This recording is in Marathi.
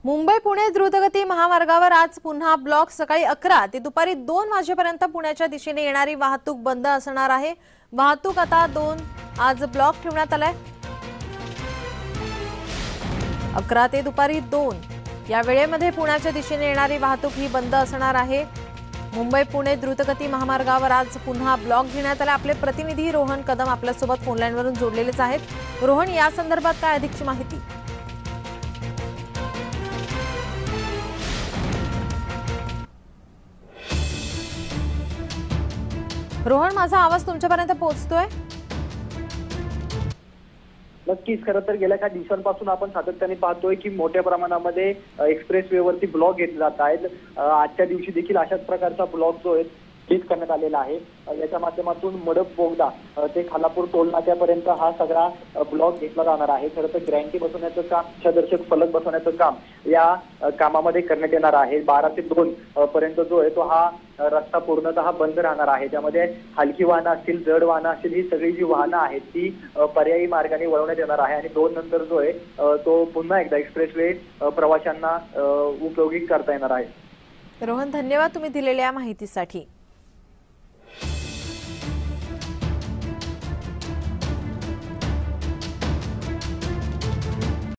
मुंबई पुणे द्रुतगती महामार्गावर आज पुन्हा ब्लॉक सकाळी 11 ते दुपारी 2 वाजेपर्यंत पुण्याच्या दिशेने येणारी वाहतूक बंद असणार आहे। वाहतूक आता आज ब्लॉक ठेवण्यात आलाय। 11 ते दुपारी 2 या वेळेमध्ये पुण्याच्या दिशेने येणारी वाहतूक ही बंद असणार आहे। मुंबई पुणे द्रुतगती महामार्गावर आज पुन्हा ब्लॉक घेण्यात आला। आपले प्रतिनिधी रोहन कदम आपल्यासोबत फोन लाईनवरून जोडलेलेच आहेत। रोहन, या संदर्भात काय अधिकची माहिती? रोहन, माझा आवाज तुमच्यापर्यंत पोहोचतोय? नक्कीच, खरं तर गेल्या काही दिवसांपासून आपण सातत्याने पाहतोय की मोठ्या प्रमाणामध्ये एक्सप्रेसवेवरती ब्लॉक घेतले जात आहेत। आजच्या दिवशी देखील अशाच प्रकारचा ब्लॉक जो आहे फिट करण्यात आलेला आहे। याच्या माध्यमातून मडप बोगदा ते खालापूर टोल नाक्यापर्यंत हा सगळा ब्लॉक घेतला जाणार आहे। खरं तर ग्रँटी बसवण्याचं काम, दिशादर्शक फलक बसवण्याचं काम या कामामध्ये करण्यात येणार आहे। 12 ते 2 पर्यंत जो आहे तो हा रस्ता पूर्णतः बंद राहणार आहे। त्यामध्ये हलकी वाहनं असतील, जड वाहनं असतील, ही सगळी जी वाहनं आहेत ती पर्यायी मार्गाने वळवण्यात येणार आहे आणि 2 नंतर जो आहे तो पुन्हा एकदा एक्सप्रेसवे प्रवाशांना उपयोगी करता येणार आहे। रोहन, धन्यवाद तुम्ही दिलेल्या माहितीसाठी।